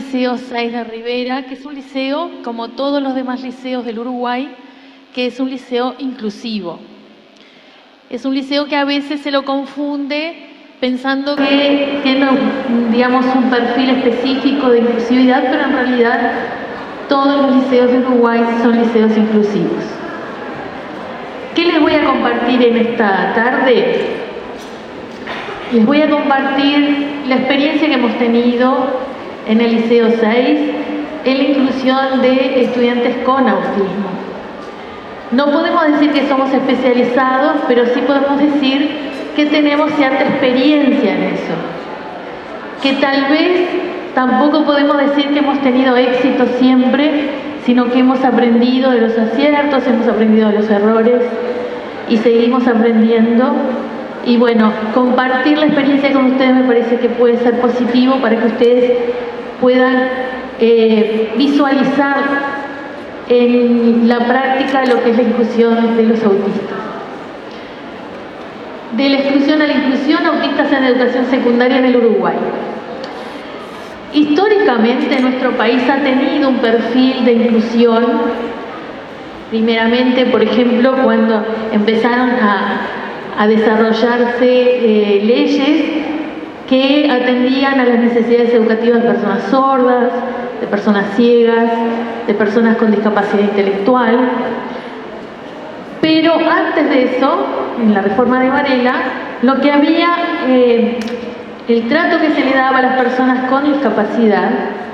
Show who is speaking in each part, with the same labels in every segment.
Speaker 1: Liceo 6 de Rivera, que es un liceo, como todos los demás liceos del Uruguay, que es un liceo inclusivo. Es un liceo que a veces se lo confunde pensando que tiene, digamos, un perfil específico de inclusividad, pero en realidad todos los liceos de Uruguay son liceos inclusivos. ¿Qué les voy a compartir en esta tarde? Les voy a compartir la experiencia que hemos tenido en el Liceo 6 en la inclusión de estudiantes con autismo. No podemos decir que somos especializados, pero sí podemos decir que tenemos cierta experiencia en eso. Que tal vez tampoco podemos decir que hemos tenido éxito siempre, sino que hemos aprendido de los aciertos, hemos aprendido de los errores y seguimos aprendiendo. Y bueno, compartir la experiencia con ustedes me parece que puede ser positivo para que ustedes puedan visualizar en la práctica lo que es la inclusión de los autistas. De la exclusión a la inclusión, autistas en educación secundaria en el Uruguay. Históricamente nuestro país ha tenido un perfil de inclusión, primeramente, por ejemplo, cuando empezaron a desarrollarse leyes que atendían a las necesidades educativas de personas sordas, de personas ciegas, de personas con discapacidad intelectual. Pero antes de eso, en la reforma de Varela, lo que había, el trato que se le daba a las personas con discapacidad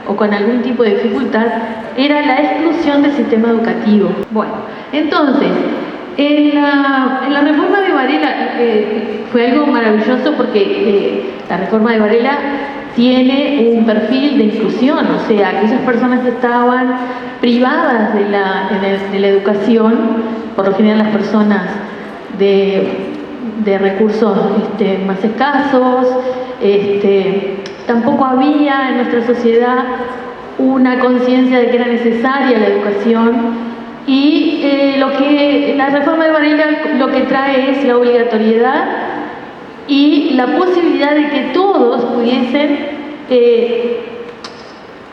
Speaker 1: o con algún tipo de dificultad era la exclusión del sistema educativo. Bueno, entonces, en la reforma de Varela fue algo maravilloso porque la reforma de Varela tiene un perfil de inclusión, o sea, aquellas personas que estaban privadas de la educación, por lo general las personas de recursos más escasos, tampoco había en nuestra sociedad una conciencia de que era necesaria la educación. Y lo que la reforma de Varela lo que trae es la obligatoriedad y la posibilidad de que todos pudiesen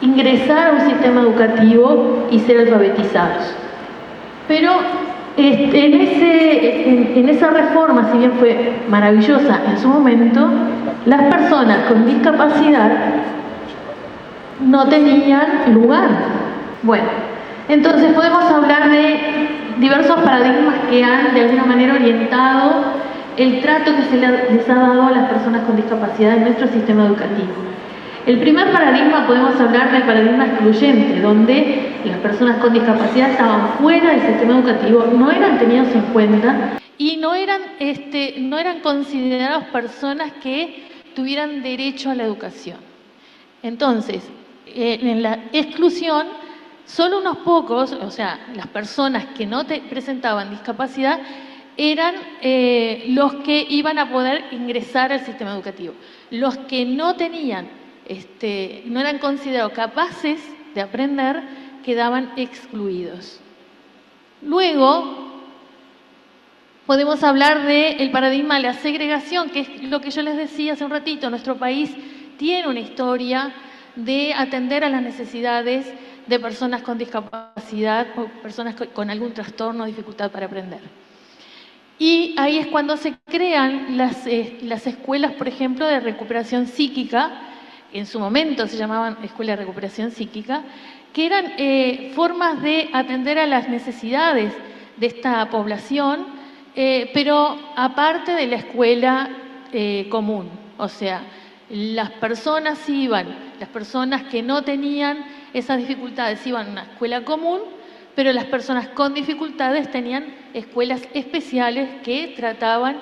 Speaker 1: ingresar a un sistema educativo y ser alfabetizados. Pero en esa reforma, si bien fue maravillosa en su momento, las personas con discapacidad no tenían lugar. Bueno, entonces podemos hablar de diversos paradigmas que han de alguna manera orientado el trato que se les ha dado a las personas con discapacidad en nuestro sistema educativo. El primer paradigma, podemos hablar del paradigma excluyente, donde las personas con discapacidad estaban fuera del sistema educativo, no eran tenidos en cuenta y no eran considerados personas que tuvieran derecho a la educación. Entonces, en la exclusión, solo unos pocos, o sea, las personas que no presentaban discapacidad, eran los que iban a poder ingresar al sistema educativo. Los que no tenían, no eran considerados capaces de aprender, quedaban excluidos. Luego, podemos hablar del paradigma de la segregación, que es lo que yo les decía hace un ratito. Nuestro país tiene una historia de atender a las necesidades de personas con discapacidad o personas con algún trastorno o dificultad para aprender. Y ahí es cuando se crean las escuelas, por ejemplo, de recuperación psíquica, en su momento se llamaban escuelas de recuperación psíquica, que eran formas de atender a las necesidades de esta población, pero aparte de la escuela común. O sea, las personas que no tenían esas dificultades iban a una escuela común, pero las personas con dificultades tenían escuelas especiales que trataban,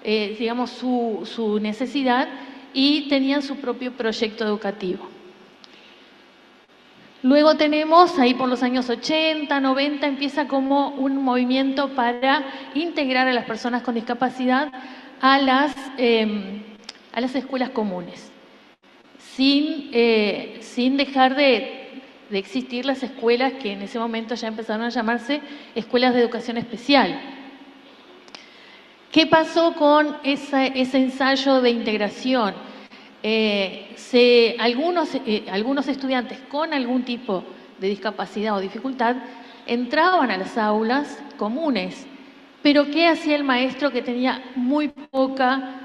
Speaker 1: digamos, su necesidad y tenían su propio proyecto educativo. Luego tenemos, ahí por los años 80, 90, empieza como un movimiento para integrar a las personas con discapacidad a las escuelas comunes, sin dejar de existir las escuelas que en ese momento ya empezaron a llamarse escuelas de educación especial. ¿Qué pasó con ese ensayo de integración? algunos estudiantes con algún tipo de discapacidad o dificultad entraban a las aulas comunes. Pero ¿qué hacía el maestro que tenía muy poca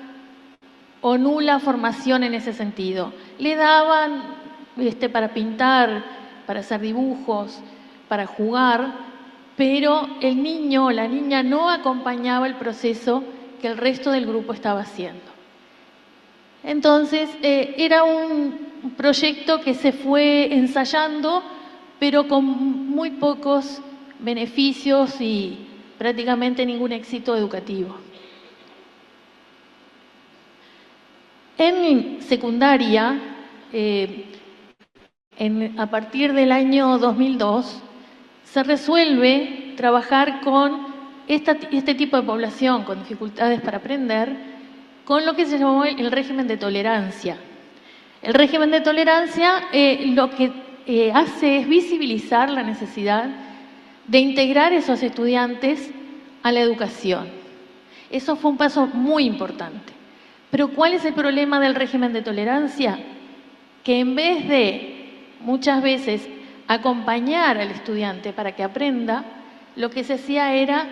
Speaker 1: o nula formación en ese sentido? Le daban para pintar, para hacer dibujos, para jugar, pero el niño o la niña no acompañaba el proceso que el resto del grupo estaba haciendo. Entonces, era un proyecto que se fue ensayando, pero con muy pocos beneficios y prácticamente ningún éxito educativo. En secundaria, a partir del año 2002, se resuelve trabajar con este tipo de población con dificultades para aprender, con lo que se llamó el régimen de tolerancia. El régimen de tolerancia lo que hace es visibilizar la necesidad de integrar esos estudiantes a la educación. Eso fue un paso muy importante. Pero ¿cuál es el problema del régimen de tolerancia? Que en vez de muchas veces acompañar al estudiante para que aprenda, lo que se hacía era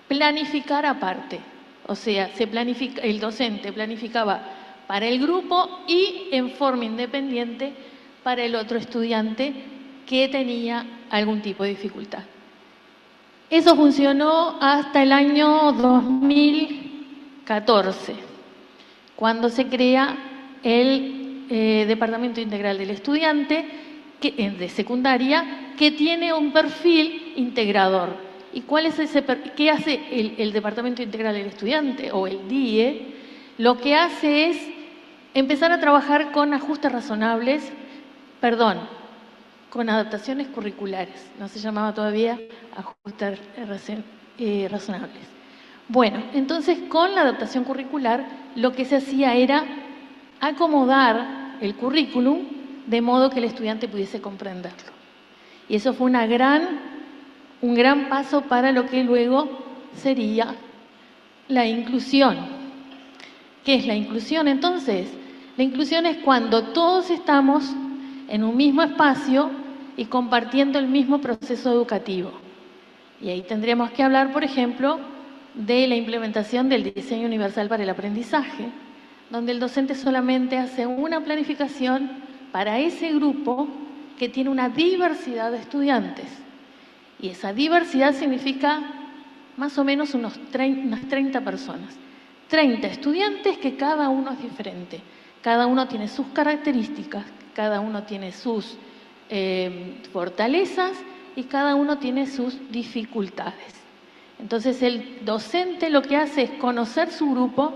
Speaker 1: planificar aparte. O sea, el docente planificaba para el grupo y en forma independiente para el otro estudiante que tenía algún tipo de dificultad. Eso funcionó hasta el año 2014, cuando se crea el Departamento Integral del Estudiante de secundaria, que tiene un perfil integrador. ¿Y qué hace el Departamento Integral del Estudiante o el DIE? Lo que hace es empezar a trabajar con ajustes razonables, con adaptaciones curriculares. No se llamaba todavía ajustes razonables. Bueno, entonces con la adaptación curricular lo que se hacía era acomodar el currículum de modo que el estudiante pudiese comprenderlo. Y eso fue un gran paso para lo que luego sería la inclusión. ¿Qué es la inclusión entonces? La inclusión es cuando todos estamos en un mismo espacio y compartiendo el mismo proceso educativo. Y ahí tendríamos que hablar, por ejemplo, de la implementación del diseño universal para el aprendizaje, donde el docente solamente hace una planificación para ese grupo que tiene una diversidad de estudiantes. Y esa diversidad significa más o menos unas 30 personas. 30 estudiantes que cada uno es diferente. Cada uno tiene sus características, cada uno tiene sus fortalezas y cada uno tiene sus dificultades. Entonces el docente lo que hace es conocer su grupo,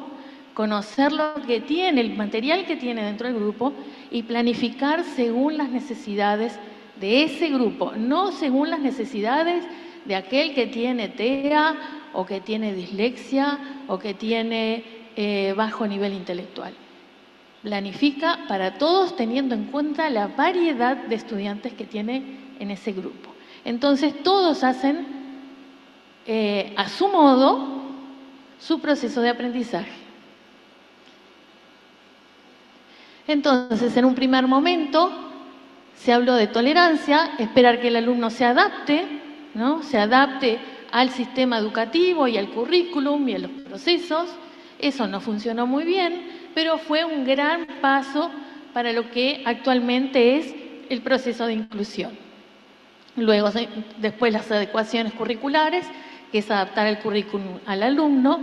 Speaker 1: conocer lo que tiene, el material que tiene dentro del grupo y planificar según las necesidades de ese grupo, no según las necesidades de aquel que tiene TEA o que tiene dislexia o que tiene bajo nivel intelectual. Planifica para todos teniendo en cuenta la variedad de estudiantes que tiene en ese grupo. Entonces todos hacen a su modo su proceso de aprendizaje. Entonces, en un primer momento se habló de tolerancia, esperar que el alumno se adapte, ¿no? Se adapte al sistema educativo y al currículum y a los procesos. Eso no funcionó muy bien, pero fue un gran paso para lo que actualmente es el proceso de inclusión. Luego, después las adecuaciones curriculares, que es adaptar el currículum al alumno.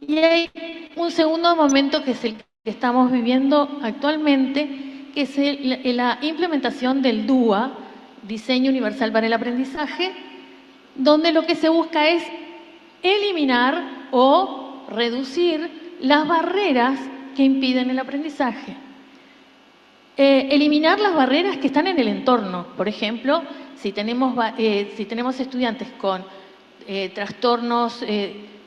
Speaker 1: Y hay un segundo momento que es el que estamos viviendo actualmente, que es la implementación del DUA, Diseño Universal para el Aprendizaje, donde lo que se busca es eliminar o reducir las barreras que impiden el aprendizaje. Eliminar las barreras que están en el entorno. Por ejemplo, si tenemos estudiantes con trastornos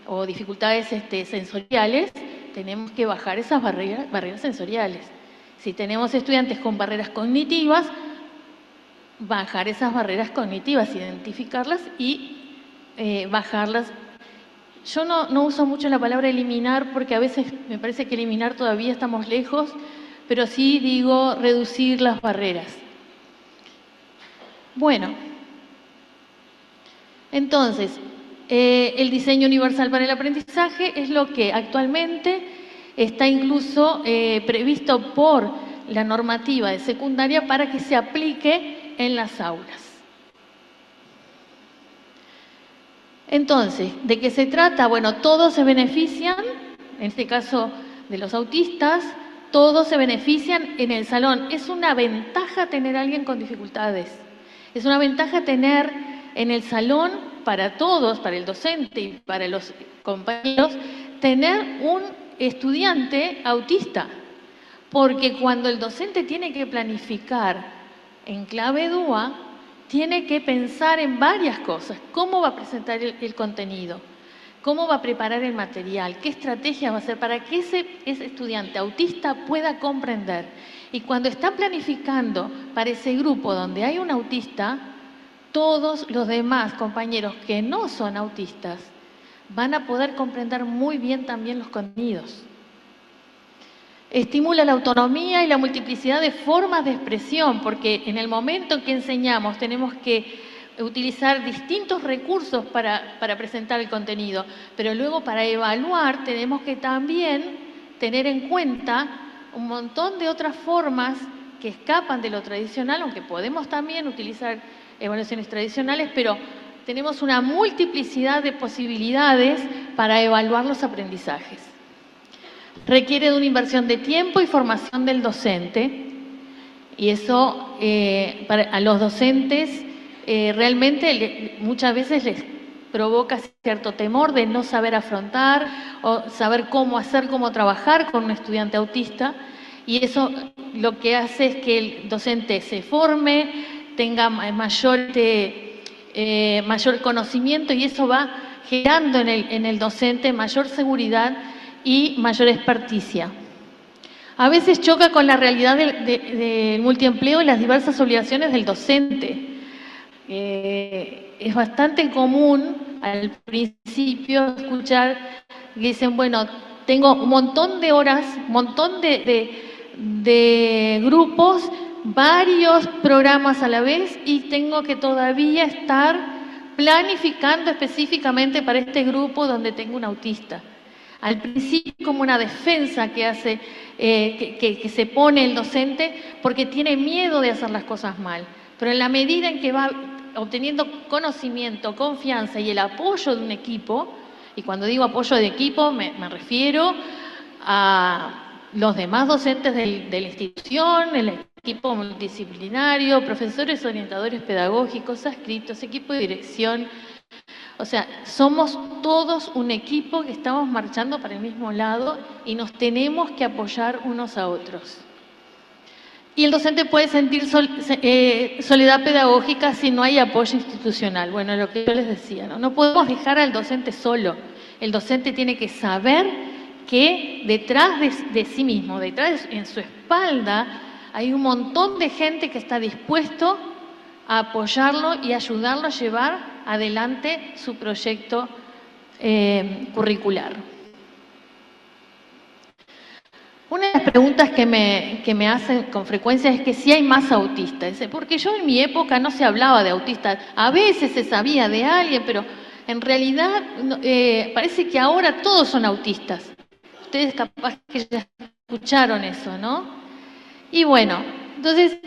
Speaker 1: o dificultades sensoriales, tenemos que bajar esas barreras sensoriales. Si tenemos estudiantes con barreras cognitivas, bajar esas barreras cognitivas, identificarlas y bajarlas. Yo no uso mucho la palabra eliminar porque a veces me parece que eliminar todavía estamos lejos, pero sí digo reducir las barreras. Bueno, entonces, el diseño universal para el aprendizaje es lo que actualmente está incluso previsto por la normativa de secundaria para que se aplique en las aulas. Entonces, ¿de qué se trata? Bueno, todos se benefician, en este caso de los autistas, todos se benefician en el salón. Es una ventaja tener a alguien con dificultades. Es una ventaja tener en el salón para todos, para el docente y para los compañeros, tener un estudiante autista. Porque cuando el docente tiene que planificar en clave DUA, tiene que pensar en varias cosas. ¿Cómo va a presentar el contenido? ¿Cómo va a preparar el material? ¿Qué estrategia va a hacer para que ese estudiante autista pueda comprender? Y cuando está planificando para ese grupo donde hay un autista, todos los demás compañeros que no son autistas van a poder comprender muy bien también los contenidos. Estimula la autonomía y la multiplicidad de formas de expresión, porque en el momento en que enseñamos tenemos que utilizar distintos recursos para presentar el contenido, pero luego para evaluar tenemos que también tener en cuenta un montón de otras formas que escapan de lo tradicional, aunque podemos también utilizar evaluaciones tradicionales, pero tenemos una multiplicidad de posibilidades para evaluar los aprendizajes. Requiere de una inversión de tiempo y formación del docente, y eso a los docentes realmente muchas veces les provoca cierto temor de no saber afrontar o saber cómo hacer, cómo trabajar con un estudiante autista, y eso lo que hace es que el docente se forme, tenga mayor conocimiento, y eso va generando en el docente mayor seguridad y mayor experticia. A veces choca con la realidad del multiempleo y las diversas obligaciones del docente. Es bastante común al principio escuchar que dicen, bueno, tengo un montón de horas, un montón de grupos, varios programas a la vez, y tengo que todavía estar planificando específicamente para este grupo donde tengo un autista. Al principio como una defensa que hace, que se pone el docente porque tiene miedo de hacer las cosas mal. Pero en la medida en que va obteniendo conocimiento, confianza y el apoyo de un equipo, y cuando digo apoyo de equipo me refiero a los demás docentes de la institución, el equipo multidisciplinario, profesores orientadores pedagógicos, adscritos, equipo de dirección. O sea, somos todos un equipo que estamos marchando para el mismo lado y nos tenemos que apoyar unos a otros. Y el docente puede sentir soledad pedagógica si no hay apoyo institucional. Bueno, lo que yo les decía, no podemos dejar al docente solo. El docente tiene que saber que detrás de sí mismo, en su espalda, hay un montón de gente que está dispuesto a apoyarlo y ayudarlo a llevar adelante su proyecto curricular. Una de las preguntas que me hacen con frecuencia es que si hay más autistas, porque yo en mi época no se hablaba de autistas, a veces se sabía de alguien, pero en realidad parece que ahora todos son autistas. Ustedes capaz que ya escucharon eso, ¿no? Y bueno, entonces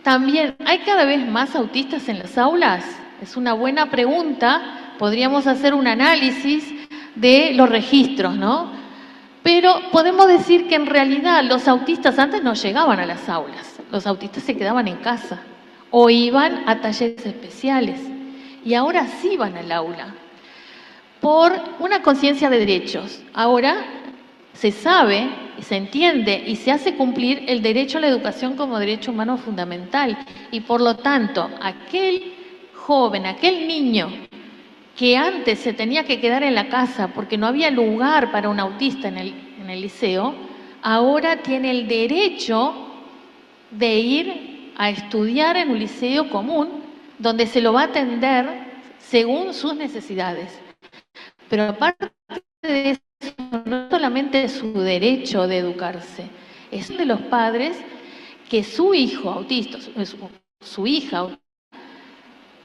Speaker 1: también, ¿hay cada vez más autistas en las aulas? Es una buena pregunta, podríamos hacer un análisis de los registros, ¿no? Pero podemos decir que en realidad los autistas antes no llegaban a las aulas, los autistas se quedaban en casa o iban a talleres especiales, y ahora sí van al aula, por una conciencia de derechos. Ahora se sabe, se entiende y se hace cumplir el derecho a la educación como derecho humano fundamental, y por lo tanto aquel joven, aquel niño que antes se tenía que quedar en la casa porque no había lugar para un autista en el liceo, ahora tiene el derecho de ir a estudiar en un liceo común donde se lo va a atender según sus necesidades. Pero aparte de eso no solamente es su derecho de educarse, es de los padres que su hijo autista, su hija,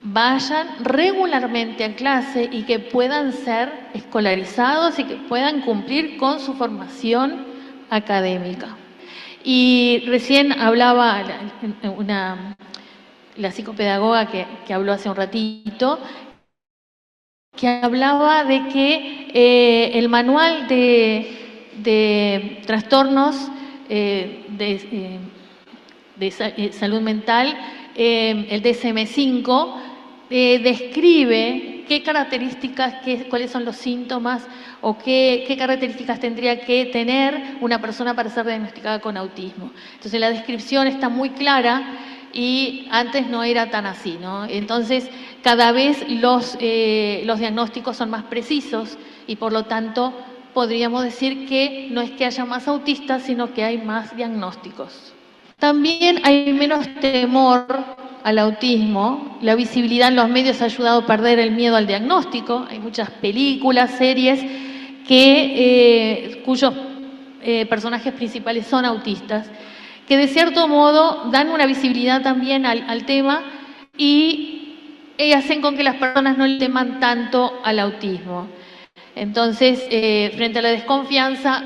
Speaker 1: vayan regularmente a clase y que puedan ser escolarizados y que puedan cumplir con su formación académica. Y recién hablaba la psicopedagoga que habló hace un ratito, que hablaba de que el manual de trastornos de salud mental, el DSM-5, describe qué características, cuáles son los síntomas o qué características tendría que tener una persona para ser diagnosticada con autismo. Entonces la descripción está muy clara y antes no era tan así, ¿no? Entonces cada vez los diagnósticos son más precisos y por lo tanto podríamos decir que no es que haya más autistas, sino que hay más diagnósticos. También hay menos temor al autismo. La visibilidad en los medios ha ayudado a perder el miedo al diagnóstico. Hay muchas películas, series cuyos personajes principales son autistas, que de cierto modo dan una visibilidad también al tema y hacen con que las personas no le teman tanto al autismo. Entonces, frente a la desconfianza,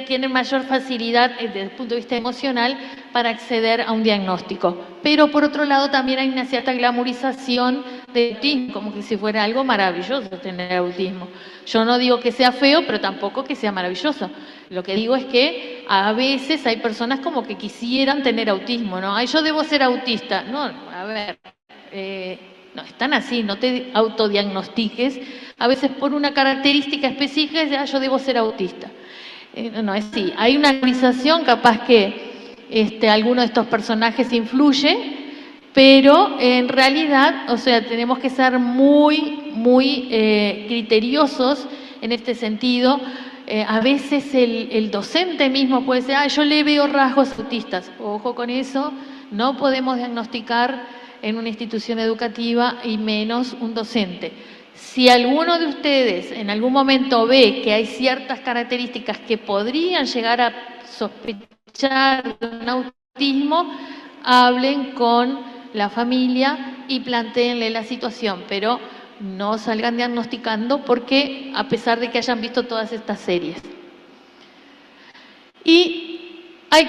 Speaker 1: tienen mayor facilidad desde el punto de vista emocional para acceder a un diagnóstico. Pero por otro lado también hay una cierta glamorización del autismo, como que si fuera algo maravilloso tener autismo. Yo no digo que sea feo, pero tampoco que sea maravilloso. Lo que digo es que a veces hay personas como que quisieran tener autismo, ¿no? Ay, yo debo ser autista. No, a ver, no, están así, no te autodiagnostiques. A veces por una característica específica, ya yo debo ser autista. No, es así. Hay una organización, capaz que alguno de estos personajes influye, pero en realidad, o sea, tenemos que ser muy, muy criteriosos en este sentido. A veces el docente mismo puede decir, yo le veo rasgos autistas. Ojo con eso, no podemos diagnosticar en una institución educativa y menos un docente. Si alguno de ustedes en algún momento ve que hay ciertas características que podrían llegar a sospechar de un autismo, hablen con la familia y plantéenle la situación, pero no salgan diagnosticando porque a pesar de que hayan visto todas estas series. Y hay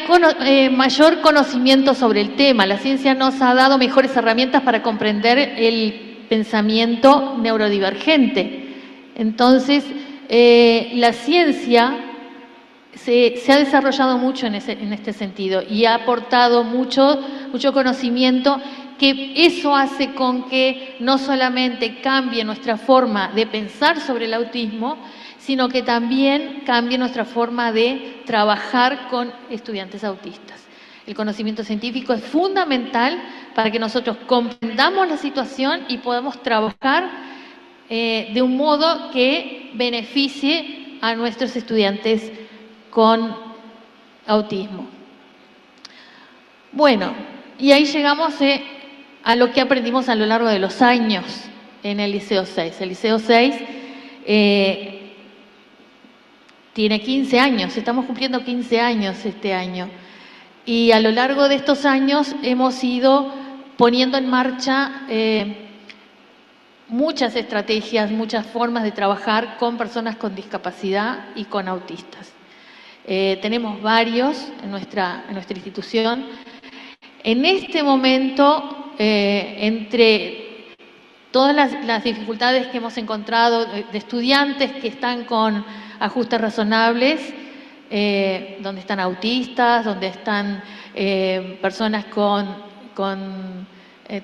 Speaker 1: mayor conocimiento sobre el tema. La ciencia nos ha dado mejores herramientas para comprender el pensamiento neurodivergente. Entonces, la ciencia se ha desarrollado mucho en este sentido y ha aportado mucho conocimiento, que eso hace con que no solamente cambie nuestra forma de pensar sobre el autismo, sino que también cambie nuestra forma de trabajar con estudiantes autistas. El conocimiento científico es fundamental para que nosotros comprendamos la situación y podamos trabajar de un modo que beneficie a nuestros estudiantes con autismo. Bueno, y ahí llegamos a lo que aprendimos a lo largo de los años en el Liceo 6. El Liceo 6 tiene 15 años, estamos cumpliendo 15 años este año. Y a lo largo de estos años hemos ido poniendo en marcha muchas estrategias, muchas formas de trabajar con personas con discapacidad y con autistas. Tenemos varios en nuestra institución. En este momento, entre todas las dificultades que hemos encontrado de estudiantes que están con ajustes razonables, donde están autistas, donde están personas con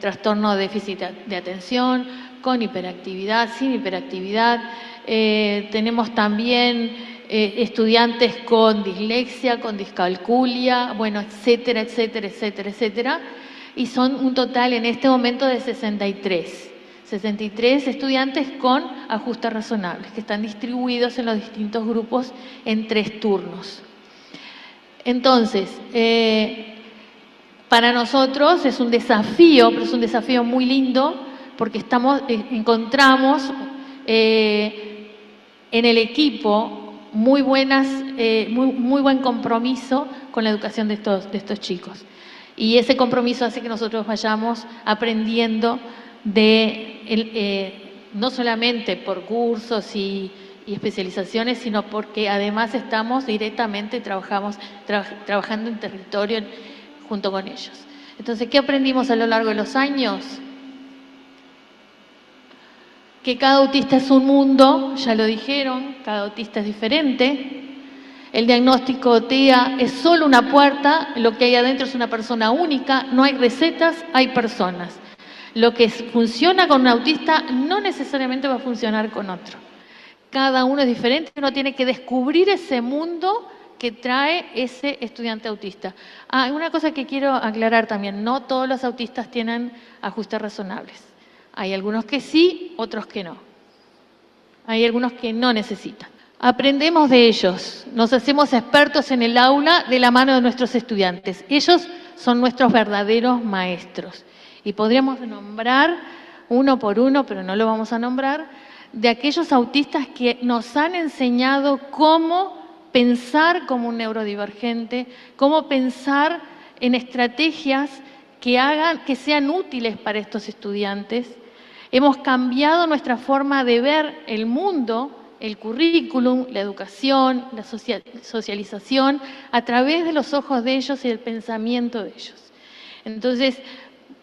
Speaker 1: trastorno de déficit de atención, con hiperactividad, sin hiperactividad. Tenemos también estudiantes con dislexia, con discalculia, bueno, etcétera, etcétera, etcétera, etcétera. Y son un total en este momento de 63 estudiantes con ajustes razonables, que están distribuidos en los distintos grupos en 3 turnos. Entonces, para nosotros es un desafío, pero es un desafío muy lindo, porque encontramos en el equipo muy buen compromiso con la educación de estos chicos. Y ese compromiso hace que nosotros vayamos aprendiendo no solamente por cursos y especializaciones, sino porque además estamos directamente trabajando en territorio junto con ellos. Entonces, ¿qué aprendimos a lo largo de los años? Que cada autista es un mundo, ya lo dijeron, cada autista es diferente. El diagnóstico TEA es solo una puerta, lo que hay adentro es una persona única, no hay recetas, hay personas. Lo que funciona con un autista no necesariamente va a funcionar con otro. Cada uno es diferente, uno tiene que descubrir ese mundo que trae ese estudiante autista. Una cosa que quiero aclarar también, no todos los autistas tienen ajustes razonables. Hay algunos que sí, otros que no. Hay algunos que no necesitan. Aprendemos de ellos, nos hacemos expertos en el aula de la mano de nuestros estudiantes. Ellos son nuestros verdaderos maestros. Y podríamos nombrar uno por uno, pero no lo vamos a nombrar, de aquellos autistas que nos han enseñado cómo pensar como un neurodivergente, cómo pensar en estrategias que sean útiles para estos estudiantes. Hemos cambiado nuestra forma de ver el mundo, el currículum, la educación, la socialización, a través de los ojos de ellos y el pensamiento de ellos. Entonces,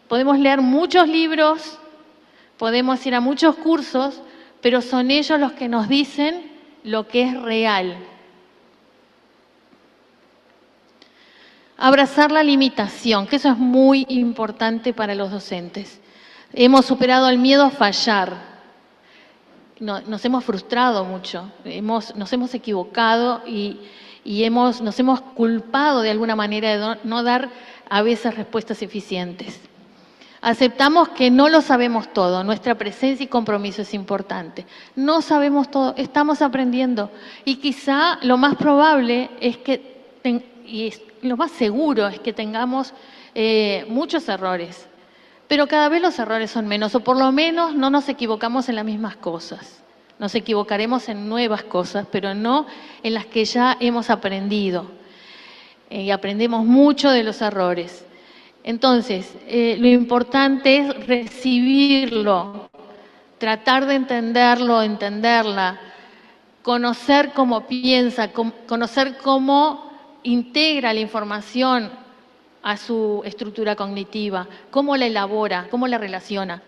Speaker 1: podemos leer muchos libros, podemos ir a muchos cursos, pero son ellos los que nos dicen lo que es real. Abrazar la limitación, que eso es muy importante para los docentes. Hemos superado el miedo a fallar. Nos hemos frustrado mucho, nos hemos equivocado y nos hemos culpado de alguna manera de no dar a veces respuestas eficientes. Aceptamos que no lo sabemos todo, nuestra presencia y compromiso es importante. No sabemos todo, estamos aprendiendo y quizá lo más probable es lo más seguro es que tengamos muchos errores. Pero cada vez los errores son menos, o por lo menos no nos equivocamos en las mismas cosas. Nos equivocaremos en nuevas cosas, pero no en las que ya hemos aprendido. Y aprendemos mucho de los errores. Entonces, lo importante es recibirlo, tratar de entenderlo, entenderla, conocer cómo piensa, conocer cómo integra la información a su estructura cognitiva, cómo la elabora, cómo la relaciona.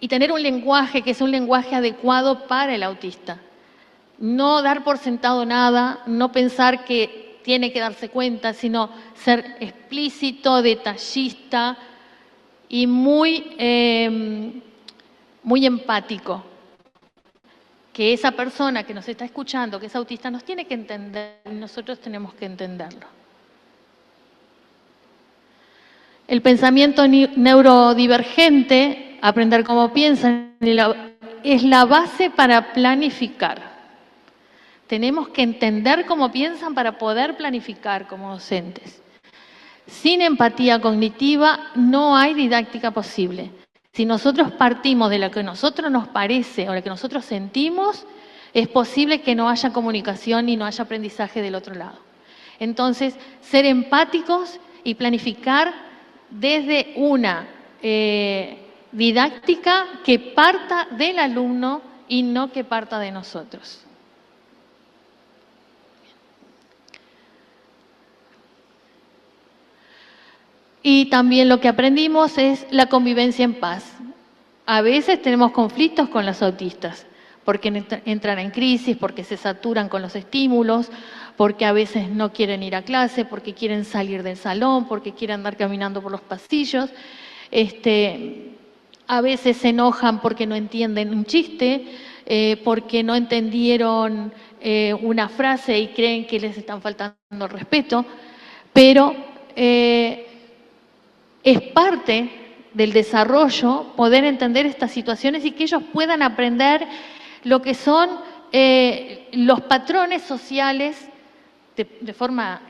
Speaker 1: Y tener un lenguaje que es un lenguaje adecuado para el autista. No dar por sentado nada, no pensar que tiene que darse cuenta, sino ser explícito, detallista y muy empático. Que esa persona que nos está escuchando, que es autista, nos tiene que entender y nosotros tenemos que entenderlo. El pensamiento neurodivergente, aprender cómo piensan, es la base para planificar. Tenemos que entender cómo piensan para poder planificar como docentes. Sin empatía cognitiva no hay didáctica posible. Si nosotros partimos de lo que a nosotros nos parece o lo que nosotros sentimos, es posible que no haya comunicación y no haya aprendizaje del otro lado. Entonces, ser empáticos y planificar desde una didáctica que parta del alumno y no que parta de nosotros. Y también lo que aprendimos es la convivencia en paz. A veces tenemos conflictos con los autistas, porque entran en crisis, porque se saturan con los estímulos, porque a veces no quieren ir a clase, porque quieren salir del salón, porque quieren andar caminando por los pasillos. A veces se enojan porque no entienden un chiste, porque no entendieron una frase y creen que les están faltando el respeto, pero es parte del desarrollo poder entender estas situaciones y que ellos puedan aprender lo que son los patrones sociales de forma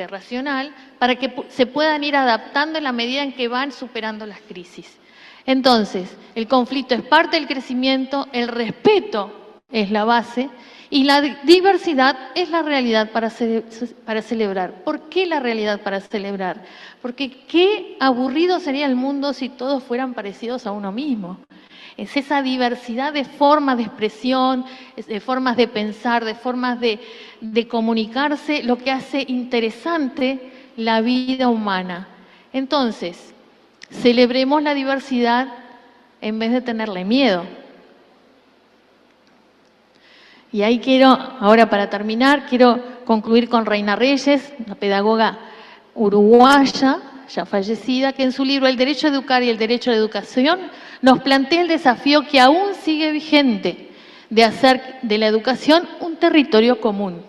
Speaker 1: racional para que se puedan ir adaptando en la medida en que van superando las crisis. Entonces, el conflicto es parte del crecimiento, el respeto es la base, y la diversidad es la realidad para celebrar. ¿Por qué la realidad para celebrar? Porque qué aburrido sería el mundo si todos fueran parecidos a uno mismo. Es esa diversidad de formas de expresión, de formas de pensar, de formas de comunicarse, lo que hace interesante la vida humana. Entonces, celebremos la diversidad en vez de tenerle miedo. Y ahí quiero, ahora para terminar, quiero concluir con Reina Reyes, una pedagoga uruguaya, ya fallecida, que en su libro El derecho a educar y el derecho a la educación nos plantea el desafío que aún sigue vigente de hacer de la educación un territorio común.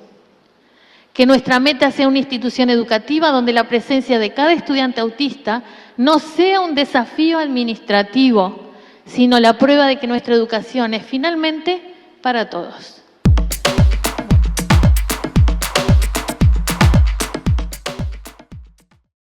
Speaker 1: Que nuestra meta sea una institución educativa donde la presencia de cada estudiante autista no sea un desafío administrativo, sino la prueba de que nuestra educación es finalmente para todos.